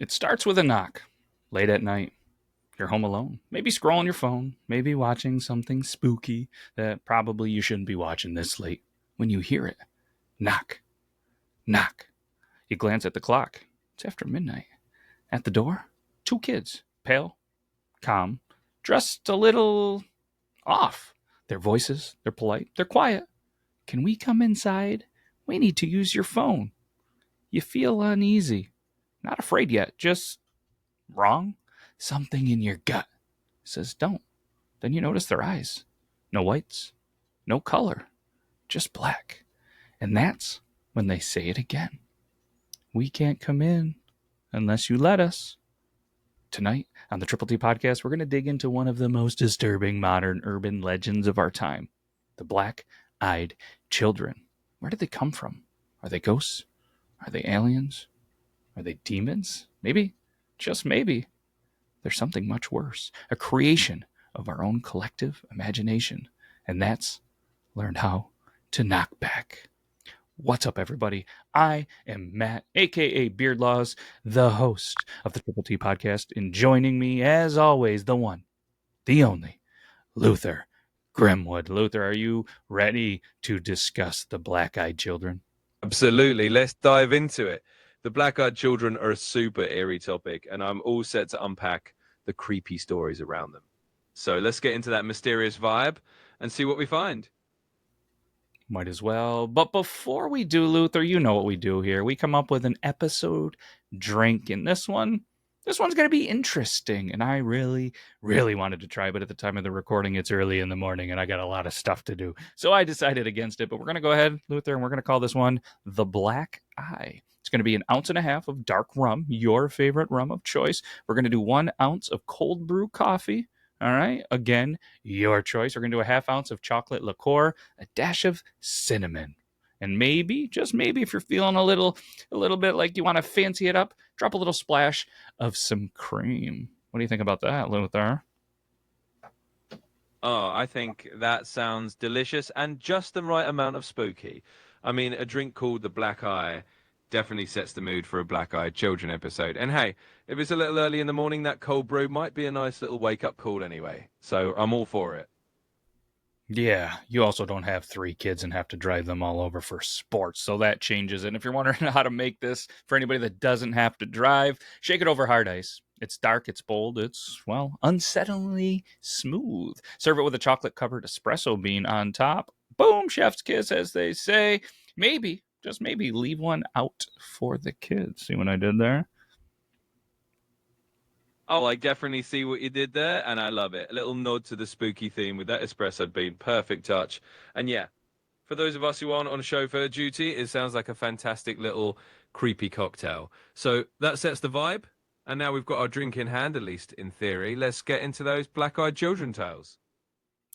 It starts with a knock, late at night. You're home alone, maybe scrolling your phone, maybe watching something spooky that probably you shouldn't be watching this late. When you hear it, knock, knock. You glance at the clock. It's after midnight. At the door, two kids, pale, calm, dressed a little off. Their voices, they're polite, they're quiet. Can we come inside? We need to use your phone. You feel uneasy. Not afraid yet, just wrong. Something in your gut says don't. Then you notice their eyes. No whites, no color, just black. And that's when they say it again. We can't come in unless you let us. Tonight on the Triple T podcast, we're going to dig into one of the most disturbing modern urban legends of our time, the black-eyed children. Where did they come from? Are they ghosts? Are they aliens? Are they demons? Maybe, just maybe, there's something much worse, a creation of our own collective imagination, and that's learned how to knock back. What's up, everybody? I am Matt, aka Beardlaws, the host of the Triple T podcast, and joining me, as always, the one, the only, Luther Grimwood. Luther, are you ready to discuss the black-eyed children? Absolutely. Let's dive into it. The black-eyed children are a super eerie topic, and I'm all set to unpack the creepy stories around them. So let's get into that mysterious vibe and see what we find. Might as well. But before we do, Luther, you know what we do here. We come up with an episode drink, and this one's going to be interesting. And I really, really wanted to try, but at the time of the recording, it's early in the morning, and I got a lot of stuff to do. So I decided against it. But we're going to go ahead, Luther, and we're going to call this one the Black Eye. It's going to be 1.5 ounces of dark rum, your favorite rum of choice. We're going to do 1 ounce of cold brew coffee. All right. Again, your choice. We're going to do 1/2 ounce of chocolate liqueur, a dash of cinnamon. And maybe, just maybe, if you're feeling a little bit like you want to fancy it up, drop a little splash of some cream. What do you think about that, Luther? Oh, I think that sounds delicious and just the right amount of spooky. I mean, a drink called the Black Eye definitely sets the mood for a black-eyed children episode. And hey, if it's a little early in the morning, that cold brew might be a nice little wake-up call anyway. So I'm all for it. Yeah, you also don't have 3 kids and have to drive them all over for sports, so that changes. And if you're wondering how to make this for anybody that doesn't have to drive, shake it over hard ice. It's dark, it's bold, it's, well, unsettlingly smooth. Serve it with a chocolate-covered espresso bean on top. Boom, chef's kiss, as they say. Maybe, just maybe, leave one out for the kids. See what I did there? Oh, I definitely see what you did there, and I love it. A little nod to the spooky theme with that espresso bean. Perfect touch. And yeah, for those of us who aren't on chauffeur duty, it sounds like a fantastic little creepy cocktail. So that sets the vibe. And now we've got our drink in hand, at least in theory. Let's get into those black-eyed children tales.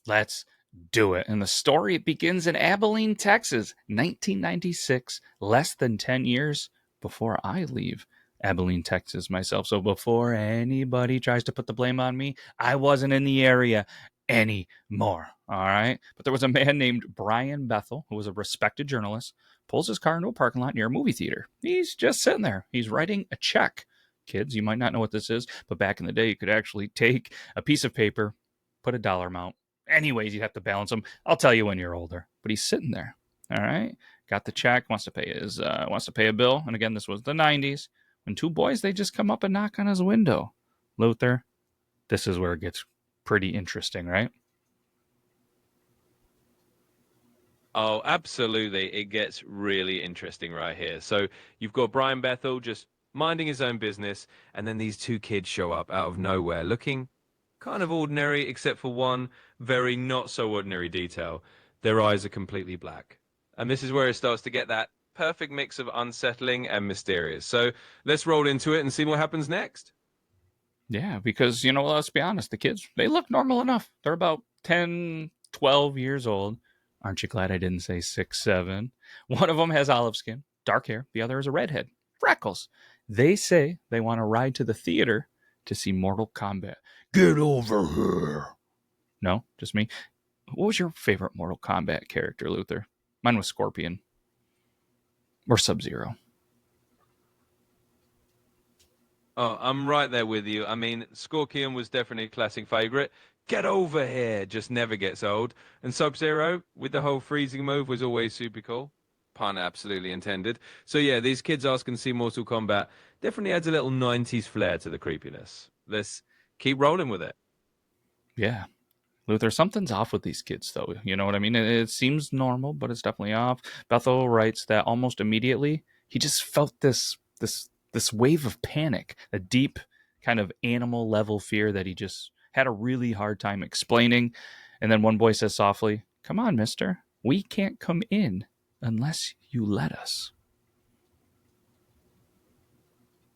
Let's do it. And the story begins in Abilene, Texas, 1996, less than 10 years before I leave Abilene, Texas myself. So before anybody tries to put the blame on me, I wasn't in the area anymore. All right. But there was a man named Brian Bethel, who was a respected journalist, pulls his car into a parking lot near a movie theater. He's just sitting there. He's writing a check. Kids, you might not know what this is, but back in the day, you could actually take a piece of paper, put a dollar amount. Anyways, you have to balance them. I'll tell you when you're older. But he's sitting there. All right. Got the check, wants to pay a bill. And again, this was the 90s. When 2 boys, they just come up and knock on his window. Luther, this is where it gets pretty interesting, right? Oh, absolutely. It gets really interesting right here. So you've got Brian Bethel just minding his own business, and then these 2 kids show up out of nowhere looking kind of ordinary, except for one very not so ordinary detail. Their eyes are completely black. And this is where it starts to get that perfect mix of unsettling and mysterious. So let's roll into it and see what happens next. Yeah, because, let's be honest, the kids, they look normal enough. They're about 10, 12 years old. Aren't you glad I didn't say 6, 7? One of them has olive skin, dark hair. The other is a redhead, freckles. They say they want to ride to the theater to see Mortal Kombat. Get over here. No, just me. What was your favorite Mortal Kombat character, Luther? Mine was Scorpion. Or Sub-Zero. Oh, I'm right there with you. I mean, Scorpion was definitely a classic favorite. Get over here just never gets old. And Sub-Zero with the whole freezing move was always super cool. Pun absolutely intended. So yeah, these kids asking to see Mortal Kombat definitely adds a little 90s flair to the creepiness. Let's keep rolling with it. Yeah, Luther, something's off with these kids, though. You know what I mean? It seems normal, but it's definitely off. Bethel writes that almost immediately he just felt this wave of panic, a deep kind of animal level fear that he just had a really hard time explaining. And then one boy says softly, "Come on, Mister, we can't come in unless you let us."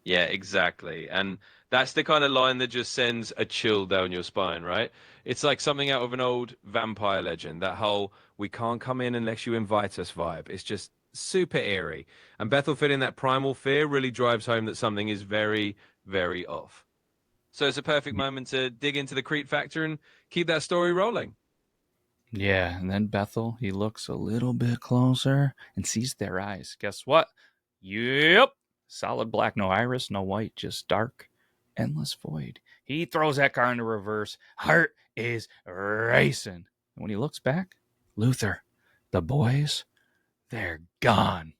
Yeah, exactly. And that's the kind of line that just sends a chill down your spine, right? It's like something out of an old vampire legend, that whole we can't come in unless you invite us vibe. It's just super eerie. And Bethel feeling that primal fear really drives home that something is very, very off. So it's a perfect moment to dig into the Crete factor and keep that story rolling. Yeah, and then Bethel, he looks a little bit closer and sees their eyes. Guess what? Yep. Solid black, no iris, no white, just dark, endless void. He throws that car into reverse. Heart is racing. And when he looks back, Luther, the boys, they're gone.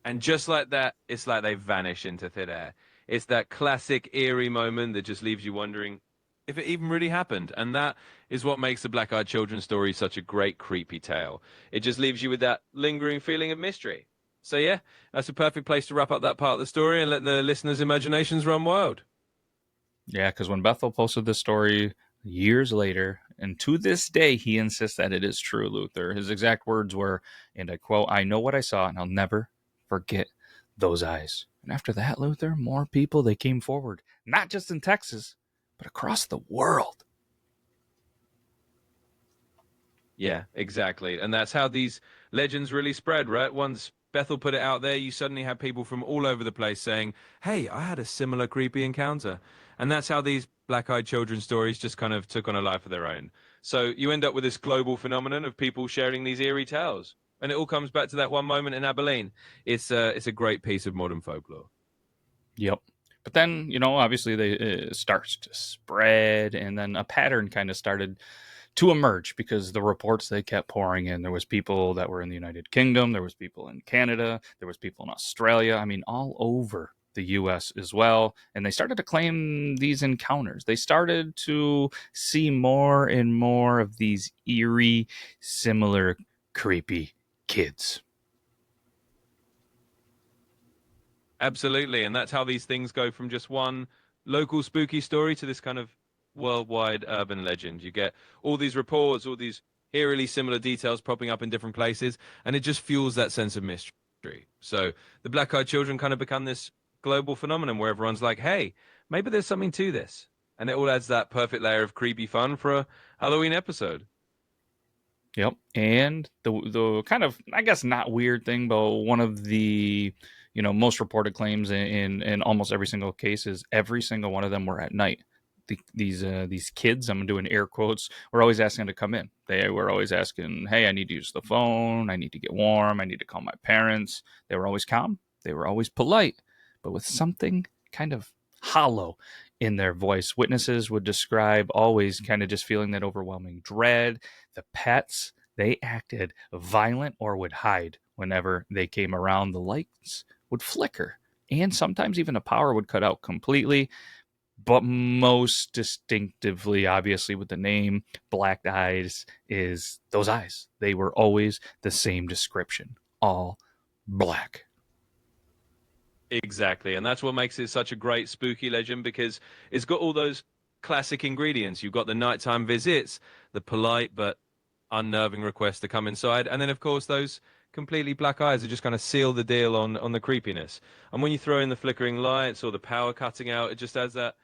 And just like that, it's like they vanish into thin air. It's that classic eerie moment that just leaves you wondering if it even really happened. And that is what makes the Black Eyed Children story such a great creepy tale. It just leaves you with that lingering feeling of mystery. So yeah, that's a perfect place to wrap up that part of the story and let the listeners' imaginations run wild. Yeah, because when Bethel posted this story years later, and to this day, he insists that it is true, Luther. His exact words were, and I quote, "I know what I saw, and I'll never forget those eyes." And after that, Luther, more people, they came forward, not just in Texas, but across the world. Yeah, exactly. And that's how these legends really spread, right? Once Bethel put it out there, you suddenly had people from all over the place saying, "Hey, I had a similar creepy encounter." And that's how these black-eyed children stories just kind of took on a life of their own. So you end up with this global phenomenon of people sharing these eerie tales. And it all comes back to that one moment in Abilene. It's a great piece of modern folklore. Yep. But then, obviously they it starts to spread, and then a pattern kind of started to emerge because the reports they kept pouring in. There was people that were in the United Kingdom, there was people in Canada, there was people in Australia. I mean, all over the US as well, and they started to claim these encounters. They started to see more and more of these eerie, similar, creepy kids. Absolutely. And that's how these things go from just one local spooky story to this kind of worldwide urban legend. You get all these reports, all these eerily similar details popping up in different places, and it just fuels that sense of mystery. So the Black Eyed Children kind of become this global phenomenon where everyone's like, hey, maybe there's something to this. And it all adds that perfect layer of creepy fun for a Halloween episode. Yep. And the kind of, I guess, not weird thing, but one of the most reported claims in almost every single case is every single one of them were at night. These kids, I'm doing air quotes, were always asking to come in. They were always asking, "Hey, I need to use the phone. I need to get warm. I need to call my parents." They were always calm. They were always polite, but with something kind of hollow in their voice. Witnesses would describe always kind of just feeling that overwhelming dread. The pets, they acted violent or would hide whenever they came around. The lights would flicker, and sometimes even the power would cut out completely. But most distinctively, obviously, with the name Black Eyes, is those eyes. They were always the same description, all black. Exactly. And that's what makes it such a great spooky legend because it's got all those classic ingredients. You've got the nighttime visits, the polite but unnerving request to come inside, and then of course those completely black eyes that just kind of seal the deal on the creepiness. And when you throw in the flickering lights or the power cutting out, it just adds that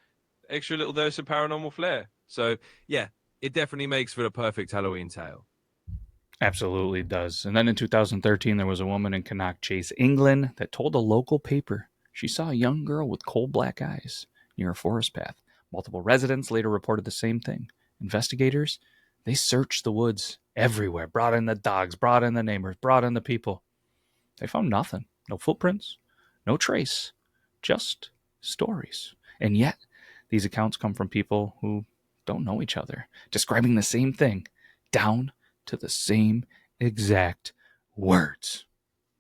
extra little dose of paranormal flair. So yeah, it definitely makes for a perfect Halloween tale. Absolutely does. And then in 2013, there was a woman in Connaught Chase, England, that told a local paper she saw a young girl with coal black eyes near a forest path. Multiple residents later reported the same thing. Investigators, they searched the woods everywhere, brought in the dogs, brought in the neighbors, brought in the people. They found nothing. No footprints, no trace, just stories. And yet, these accounts come from people who don't know each other, describing the same thing down to the same exact words.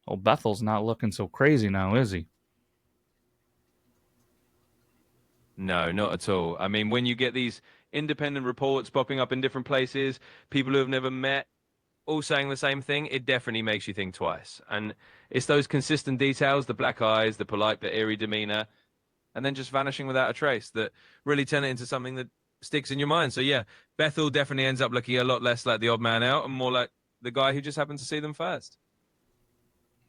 Well, Bethel's not looking so crazy now, is he? No, not at all. I mean, when you get these independent reports popping up in different places, people who have never met all saying the same thing, it definitely makes you think twice. And it's those consistent details, the black eyes, the polite but eerie demeanor, and then just vanishing without a trace that really turn it into something that sticks in your mind. So yeah, Bethel definitely ends up looking a lot less like the odd man out and more like the guy who just happened to see them first.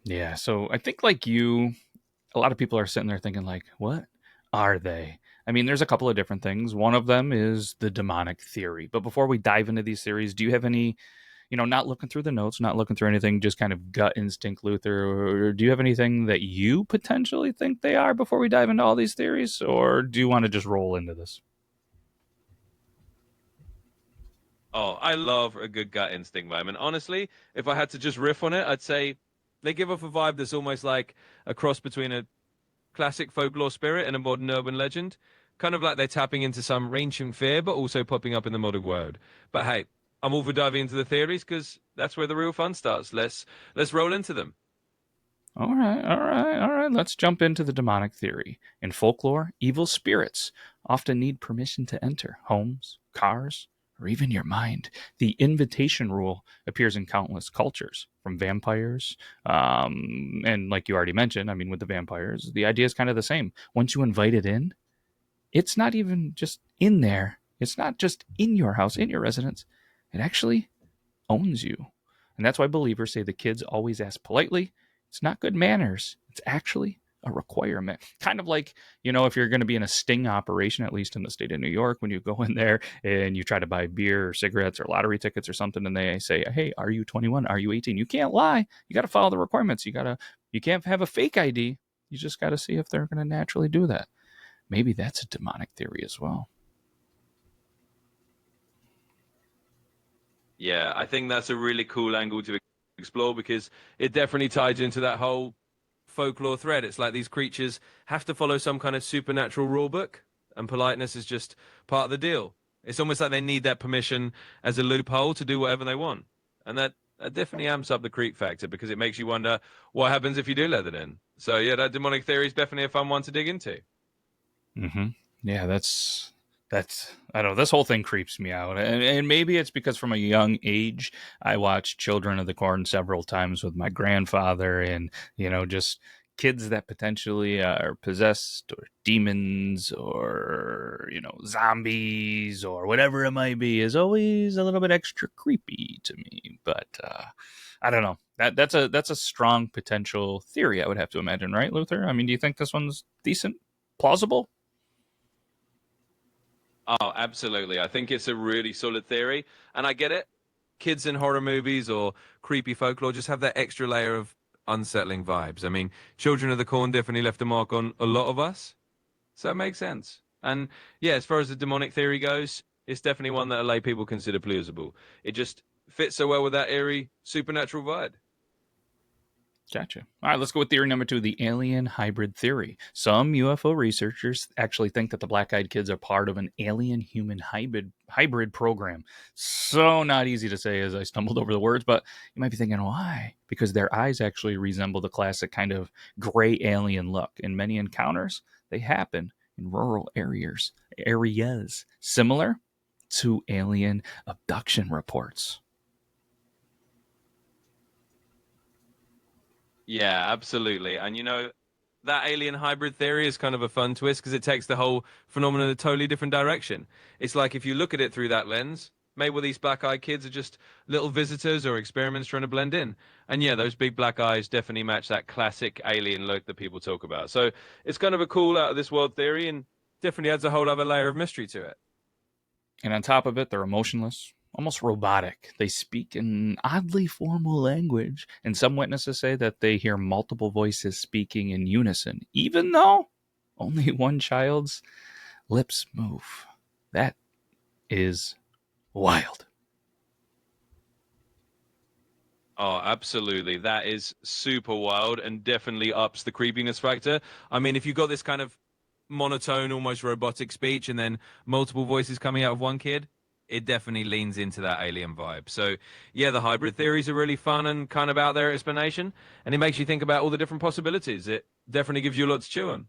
Yeah, so I think like you, a lot of people are sitting there thinking like, what are they? I mean, there's a couple of different things. One of them is the demonic theory. But before we dive into these theories, do you have any, not looking through the notes, not looking through anything, just kind of gut instinct, Luther, or do you have anything that you potentially think they are before we dive into all these theories? Or do you want to just roll into this? Oh, I love a good gut instinct moment. Honestly, if I had to just riff on it, I'd say they give off a vibe that's almost like a cross between a classic folklore spirit and a modern urban legend. Kind of like they're tapping into some ancient fear, but also popping up in the modern world. But hey, I'm all for diving into the theories because that's where the real fun starts. Let's roll into them. All right, all right, all right. Let's jump into the demonic theory. In folklore, evil spirits often need permission to enter homes, cars, or even your mind. The invitation rule appears in countless cultures, from vampires, and like you already mentioned, I mean, with the vampires, the idea is kind of the same. Once you invite it in, it's not even just in there. It's not just in your house, in your residence. It actually owns you. And that's why believers say the kids always ask politely. It's not good manners. It's actually a requirement. Kind of like, if you're going to be in a sting operation, at least in the state of New York, when you go in there and you try to buy beer or cigarettes or lottery tickets or something, and they say, hey, are you 21? Are you 18? You can't lie. You got to follow the requirements. You can't have a fake ID. You just got to see if they're going to naturally do that. Maybe that's a demonic theory as well. Yeah, I think that's a really cool angle to explore because it definitely ties into that whole folklore thread. It's like these creatures have to follow some kind of supernatural rule book, and politeness is just part of the deal. It's almost like they need that permission as a loophole to do whatever they want. And that definitely amps up the creep factor because it makes you wonder what happens if you do let it in. So, yeah, that demonic theory is definitely a fun one to dig into. Mm-hmm. Yeah, that's I don't know. This whole thing creeps me out, and maybe it's because from a young age I watched Children of the Corn several times with my grandfather, and just kids that potentially are possessed or demons or zombies or whatever it might be is always a little bit extra creepy to me. But I don't know. That's a strong potential theory. I would have to imagine, right, Luther? I mean, do you think this one's decent, plausible? Oh, absolutely. I think it's a really solid theory. And I get it. Kids in horror movies or creepy folklore just have that extra layer of unsettling vibes. I mean, Children of the Corn definitely left a mark on a lot of us. So it makes sense. And yeah, as far as the demonic theory goes, it's definitely one that a lay people consider plausible. It just fits so well with that eerie supernatural vibe. Gotcha. All right, let's go with theory number two, the alien hybrid theory. Some UFO researchers actually think that the black eyed kids are part of an alien human hybrid program. So not easy to say as I stumbled over the words, but you might be thinking, why? Because their eyes actually resemble the classic kind of gray alien look. In many encounters, they happen in rural areas similar to alien abduction reports. Yeah, absolutely. And that alien hybrid theory is kind of a fun twist because it takes the whole phenomenon in a totally different direction. It's like if you look at it through that lens, maybe these black-eyed kids are just little visitors or experiments trying to blend in. And yeah, those big black eyes definitely match that classic alien look that people talk about. So it's kind of a cool out of this world theory and definitely adds a whole other layer of mystery to it. And on top of it, they're emotionless, almost robotic. They speak in oddly formal language, and some witnesses say that they hear multiple voices speaking in unison, even though only one child's lips move. That is wild. Oh, absolutely. That is super wild and definitely ups the creepiness factor. I mean, if you've got this kind of monotone, almost robotic speech and then multiple voices coming out of one kid, it definitely leans into that alien vibe. So, yeah, the hybrid theories are really fun and kind of out there explanation, and it makes you think about all the different possibilities. It definitely gives you a lot to chew on.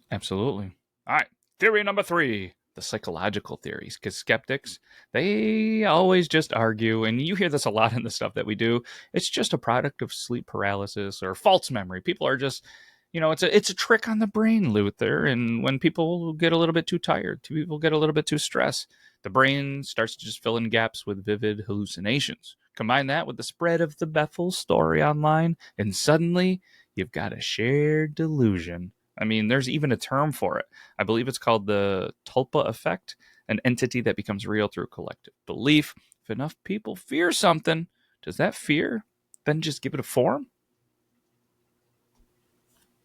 Absolutely. All right. Theory number 3, the psychological theories. Because skeptics, they always just argue, and you hear this a lot in the stuff that we do. It's just a product of sleep paralysis or false memory. People are just, it's a trick on the brain, Luther. And when people get a little bit too tired, people get a little bit too stressed, the brain starts to just fill in gaps with vivid hallucinations. Combine that with the spread of the Bethel story online, and suddenly you've got a shared delusion. I mean, there's even a term for it. I believe it's called the tulpa effect, an entity that becomes real through collective belief. If enough people fear something, does that fear then just give it a form?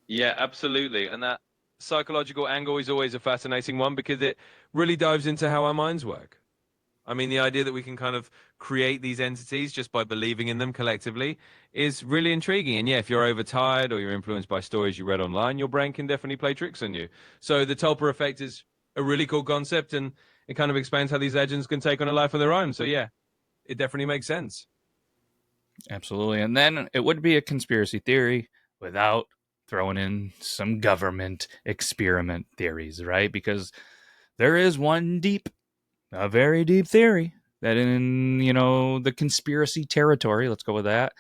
Yeah, absolutely. And that psychological angle is always a fascinating one because it really dives into how our minds work. I mean, the idea that we can kind of create these entities just by believing in them collectively is really intriguing. And yeah, if you're overtired or you're influenced by stories you read online, your brain can definitely play tricks on you. So the Tulpa effect is a really cool concept, and it kind of explains how these legends can take on a life of their own. So yeah, it definitely makes sense. Absolutely. And then it would be a conspiracy theory without throwing in some government experiment theories, right? Because there is one a very deep theory that in the conspiracy territory, let's go with that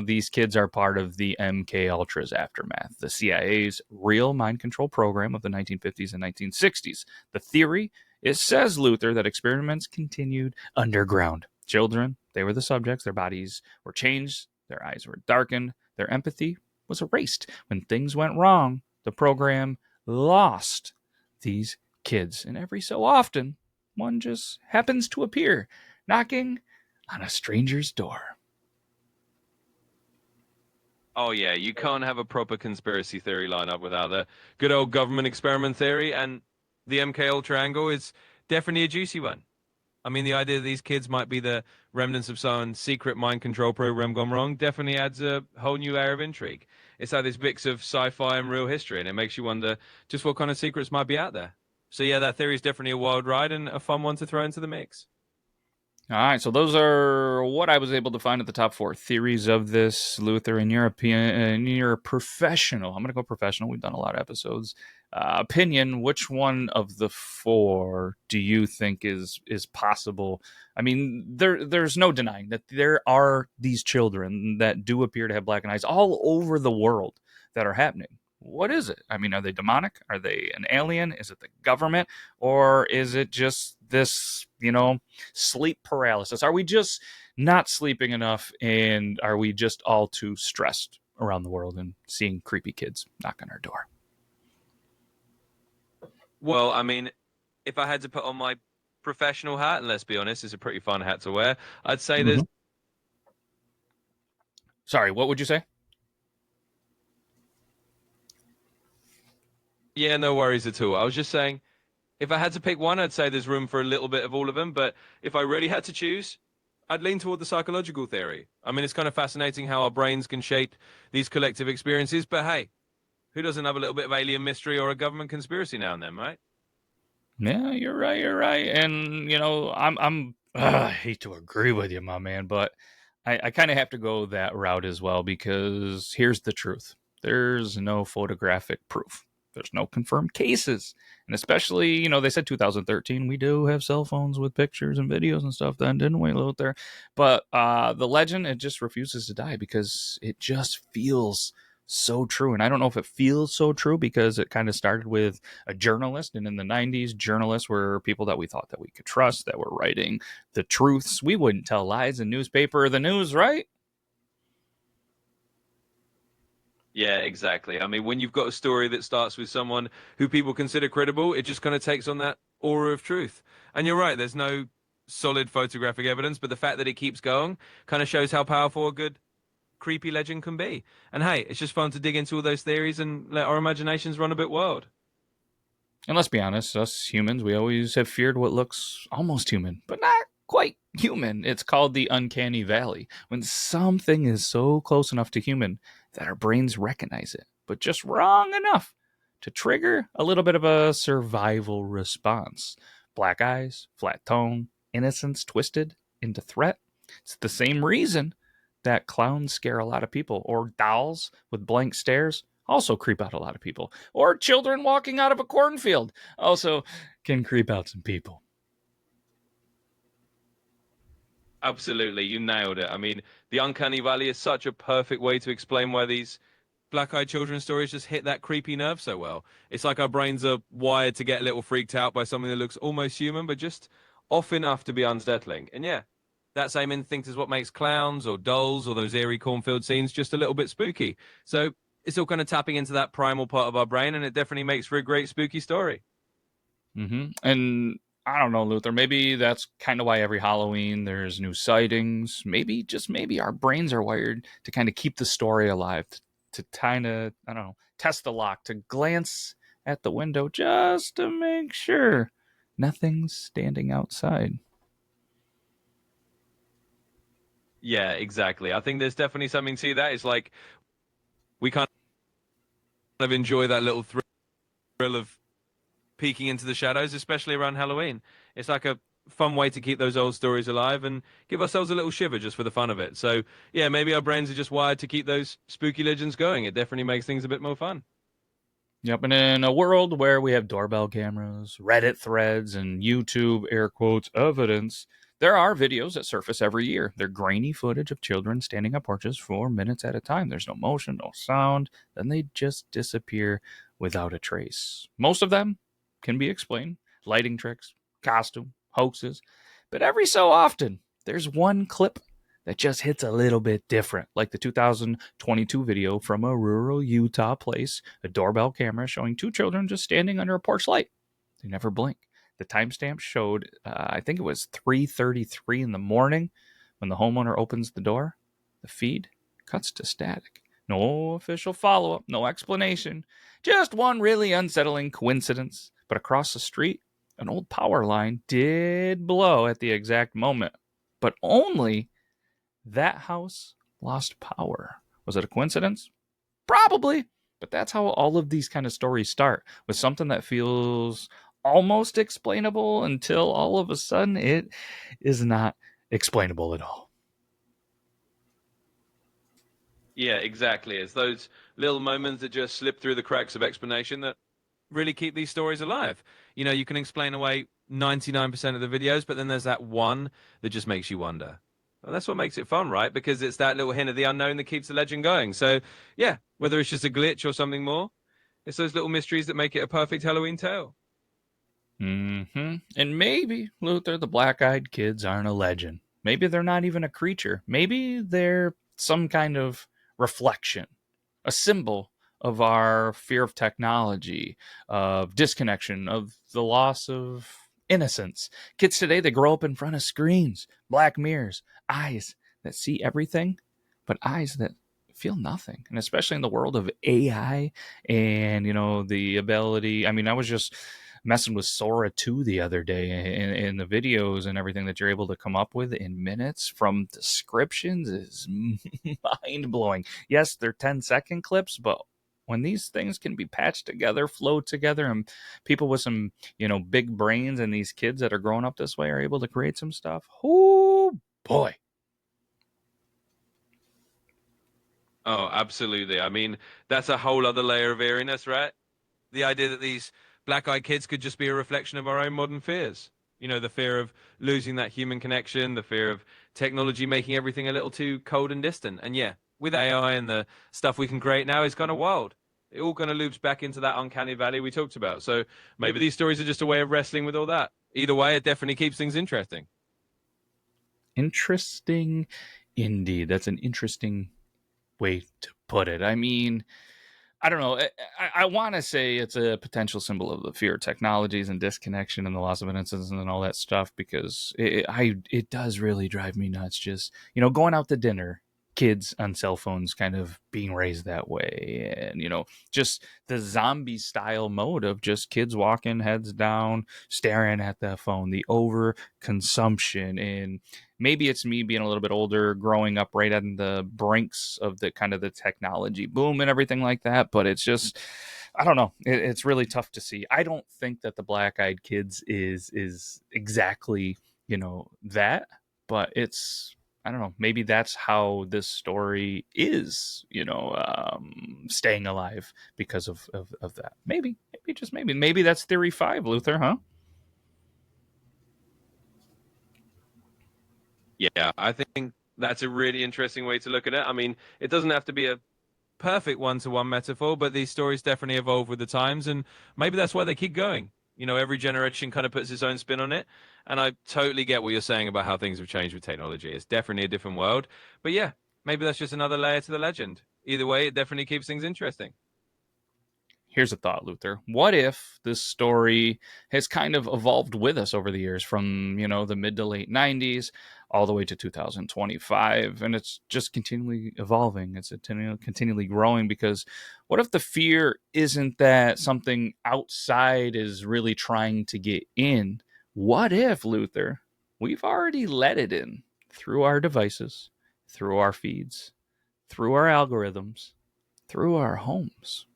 these kids are part of the MK Ultra's aftermath, the CIA's real mind control program of the 1950s and 1960s. The theory, it says, Luther, that experiments continued underground. Children, they were the subjects, their bodies were changed, their eyes were darkened, their empathy was erased. When things went wrong, the program lost these kids. And every so often, one just happens to appear, knocking on a stranger's door. Oh yeah, you can't have a proper conspiracy theory lineup without the good old government experiment theory, and the MK Ultra angle is definitely a juicy one. I mean, the idea that these kids might be the remnants of some secret mind control program gone wrong definitely adds a whole new layer of intrigue. It's like this mix of sci-fi and real history, and it makes you wonder just what kind of secrets might be out there. So yeah, that theory is definitely a wild ride and a fun one to throw into the mix. All right, so those are what I was able to find at the top 4 theories of this, Luther. In your opinion, in your professional, I'm going to go professional. We've done a lot of episodes. Opinion, which one of the 4 do you think is possible? I mean, there's no denying that there are these children that do appear to have blackened eyes all over the world that are happening. What is it? I mean, are they demonic? Are they an alien? Is it the government? Or is it just this, sleep paralysis? Are we just not sleeping enough, and are we just all too stressed around the world and seeing creepy kids knock on our door? Well, I mean, if I had to put on my professional hat, and let's be honest, it's a pretty fun hat to wear, I'd say there's. Mm-hmm. Sorry, what would you say? Yeah, no worries at all. I was just saying, if I had to pick one, I'd say there's room for a little bit of all of them. But if I really had to choose, I'd lean toward the psychological theory. I mean, it's kind of fascinating how our brains can shape these collective experiences. But hey, who doesn't have a little bit of alien mystery or a government conspiracy now and then, right? Yeah, you're right. You're right. And I hate to agree with you, my man, but I kind of have to go that route as well, because here's the truth: there's no photographic proof. There's no confirmed cases, and especially they said 2013. We do have cell phones with pictures and videos and stuff then, didn't we, out there? But the legend, it just refuses to die because it just feels so true. And I don't know if it feels so true because it kind of started with a journalist, and in the 90s, journalists were people that we thought that we could trust, that were writing the truths. We wouldn't tell lies in newspaper or the news, right? Yeah, exactly. I mean, when you've got a story that starts with someone who people consider credible, it just kind of takes on that aura of truth. And you're right, there's no solid photographic evidence, but the fact that it keeps going kind of shows how powerful a good creepy legend can be. And hey, it's just fun to dig into all those theories and let our imaginations run a bit wild. And let's be honest, us humans, we always have feared what looks almost human, but not quite human. It's called the uncanny valley. When something is so close enough to human that our brains recognize it, but just wrong enough to trigger a little bit of a survival response. Black eyes, flat tone, innocence twisted into threat. It's the same reason that clowns scare a lot of people, or dolls with blank stares also creep out a lot of people, or children walking out of a cornfield also can creep out some people. Absolutely, you nailed it. I mean, the Uncanny Valley is such a perfect way to explain why these black-eyed children stories just hit that creepy nerve so well. It's like our brains are wired to get a little freaked out by something that looks almost human, but just off enough to be unsettling. And yeah, that same instinct is what makes clowns or dolls or those eerie cornfield scenes just a little bit spooky. So it's all kind of tapping into that primal part of our brain, and it definitely makes for a great spooky story. And I don't know, Luther. Maybe that's kind of why every Halloween there's new sightings. Maybe, just maybe, our brains are wired to kind of keep the story alive, to kind of, I don't know, test the lock, to glance at the window just to make sure nothing's standing outside. Yeah, exactly. I think there's definitely something to that. It's like we kind of enjoy that little thrill of peeking into the shadows, especially around Halloween. It's like a fun way to keep those old stories alive and give ourselves a little shiver just for the fun of it. So, yeah, maybe our brains are just wired to keep those spooky legends going. It definitely makes things a bit more fun. Yep, and in a world where we have doorbell cameras, Reddit threads, and YouTube air quotes evidence, there are videos that surface every year. They're grainy footage of children standing on porches for minutes at a time. There's no motion, no sound. Then they just disappear without a trace. Most of them can be explained: lighting tricks, costume, hoaxes. But every so often, there's one clip that just hits a little bit different, like the 2022 video from a rural Utah place, a doorbell camera showing two children just standing under a porch light. They never blink. The timestamp showed, I think it was 3:33 in the morning when the homeowner opens the door. The feed cuts to static. No official follow-up, no explanation. Just one really unsettling coincidence. But across the street, an old power line did blow at the exact moment, but only that house lost power. Was it a coincidence? Probably. But that's how all of these kind of stories start, with something that feels almost explainable until all of a sudden it is not explainable at all. Yeah, exactly. It's those little moments that just slip through the cracks of explanation that really keep these stories alive. You know, you can explain away 99% of the videos, but then there's that one that just makes you wonder. Well, that's what makes it fun, right? Because it's that little hint of the unknown that keeps the legend going. So, yeah, whether it's just a glitch or something more, it's those little mysteries that make it a perfect Halloween tale. And maybe, Luther, the black eyed kids aren't a legend. Maybe they're not even a creature. Maybe they're some kind of reflection, a symbol of our fear of technology, of disconnection, of the loss of innocence. Kids today, they grow up in front of screens, black mirrors, eyes that see everything, but eyes that feel nothing. And especially in the world of AI and, the ability. I mean, I was just messing with Sora 2 the other day, and the videos and everything that you're able to come up with in minutes from descriptions is mind blowing. Yes, they're 10-second clips, but when these things can be patched together, flow together, and people with some, big brains and these kids that are growing up this way are able to create some stuff. Oh boy. Oh, absolutely. I mean, that's a whole other layer of eeriness, right? The idea that these black-eyed kids could just be a reflection of our own modern fears. You know, the fear of losing that human connection, the fear of technology making everything a little too cold and distant. And yeah, with AI and the stuff we can create now, it's kind of wild. It all kind of loops back into that uncanny valley we talked about. So maybe these stories are just a way of wrestling with all that. Either way, it definitely keeps things interesting. Interesting indeed. That's an interesting way to put it. I mean, I don't know. I want to say it's a potential symbol of the fear of technologies and disconnection and the loss of innocence and all that stuff, because it does really drive me nuts. Just, going out to dinner. kids on cell phones kind of being raised that way, and just the zombie style mode of just kids walking heads down staring at that phone, the over consumption. And maybe it's me being a little bit older, growing up right on the brinks of the kind of the technology boom and everything like that, but it's just, I don't know, it's really tough to see. I don't think that the Black Eyed Kids is exactly that, but it's, I don't know, maybe that's how this story is, staying alive because of that. Maybe, just maybe that's theory 5, Luther, huh? Yeah, I think that's a really interesting way to look at it. I mean, it doesn't have to be a perfect one-to-one metaphor, but these stories definitely evolve with the times, and maybe that's why they keep going. Every generation kind of puts its own spin on it, and I totally get what you're saying about how things have changed with technology. It's definitely a different world, but yeah, maybe that's just another layer to the legend. Either way, it definitely keeps things interesting. Here's a thought, Luther. What if this story has kind of evolved with us over the years from, the mid to late 90s all the way to 2025, and it's just continually evolving. It's continually growing, because what if the fear isn't that something outside is really trying to get in? What if, Luther, we've already let it in through our devices, through our feeds, through our algorithms, through our homes?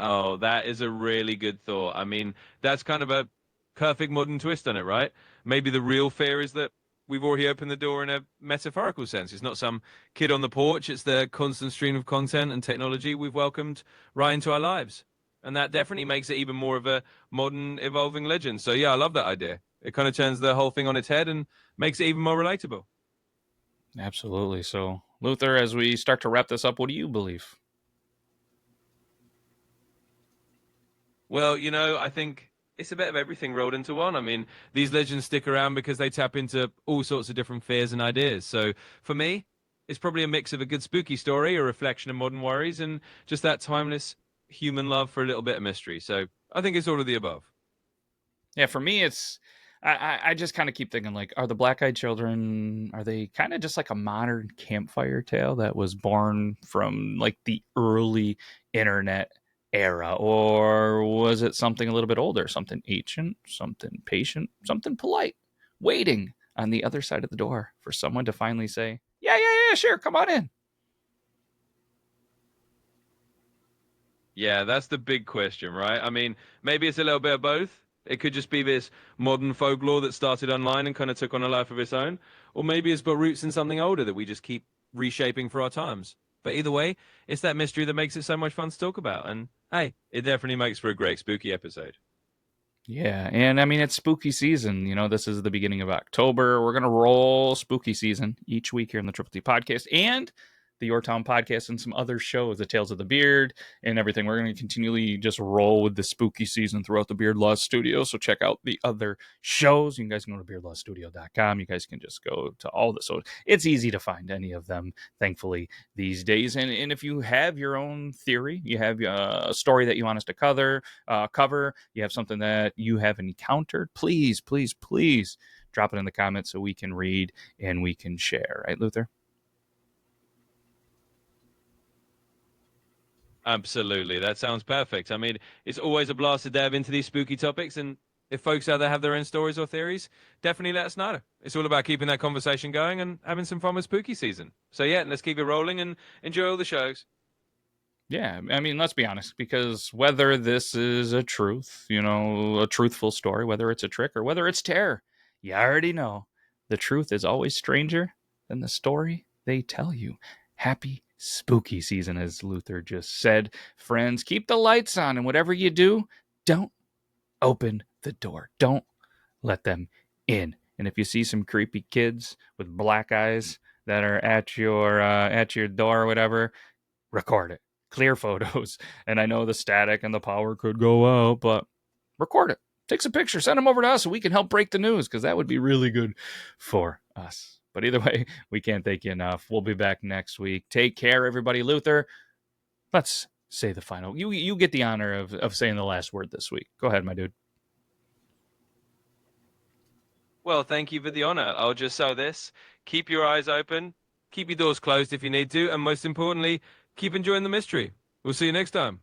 Oh, that is a really good thought. I mean, that's kind of a perfect modern twist on it, right? Maybe the real fear is that we've already opened the door in a metaphorical sense. It's not some kid on the porch, it's the constant stream of content and technology we've welcomed right into our lives. And that definitely makes it even more of a modern, evolving legend. So, yeah, I love that idea. It kind of turns the whole thing on its head and makes it even more relatable. Absolutely. So, Luther, as we start to wrap this up, what do you believe? Well, I think it's a bit of everything rolled into one. I mean, these legends stick around because they tap into all sorts of different fears and ideas. So for me, it's probably a mix of a good spooky story, a reflection of modern worries, and just that timeless human love for a little bit of mystery. So I think it's all of the above. Yeah, for me, it's I just kind of keep thinking, like, are the Black Eyed Children, are they kind of just like a modern campfire tale that was born from like the early internet era, or was it something a little bit older, something ancient, something patient, something polite, waiting on the other side of the door for someone to finally say, yeah, yeah, yeah, sure, come on in. Yeah, that's the big question, right? I mean, maybe it's a little bit of both. It could just be this modern folklore that started online and kind of took on a life of its own. Or maybe it's got roots in something older that we just keep reshaping for our times. But either way, it's that mystery that makes it so much fun to talk about. And hey, it definitely makes for a great spooky episode. Yeah, and I mean, it's spooky season. This is the beginning of October. We're gonna roll spooky season each week here in the Triple T Podcast and the Your Town Podcast and some other shows, the Tales of the Beard and everything. We're gonna continually just roll with the spooky season throughout the Beard Law Studio. So check out the other shows. You guys can go to beardlawstudio.com. You guys can just go to all the, so it's easy to find any of them, thankfully, these days. And if you have your own theory, you have a story that you want us to cover, you have something that you have encountered, please, please, please drop it in the comments so we can read and we can share. Right, Luther? Absolutely. That sounds perfect. I mean, it's always a blast to dive into these spooky topics. And if folks out there have their own stories or theories, definitely let us know. It's all about keeping that conversation going and having some fun with spooky season. So, yeah, let's keep it rolling and enjoy all the shows. Yeah, I mean, let's be honest, because whether this is a truth, a truthful story, whether it's a trick or whether it's terror, you already know the truth is always stranger than the story they tell you. Happy spooky season, as Luther just said. Friends, keep the lights on, and whatever you do, don't open the door. Don't let them in. And if you see some creepy kids with black eyes that are at your door or whatever, record it. Clear photos. And I know the static and the power could go out, but record it. Take some pictures, send them over to us so we can help break the news, because that would be really good for us. But either way, we can't thank you enough. We'll be back next week. Take care, everybody. Luther, let's say the final. You get the honor of saying the last word this week. Go ahead, my dude. Well, thank you for the honor. I'll just say this. keep your eyes open, keep your doors closed if you need to, and most importantly, keep enjoying the mystery. We'll see you next time.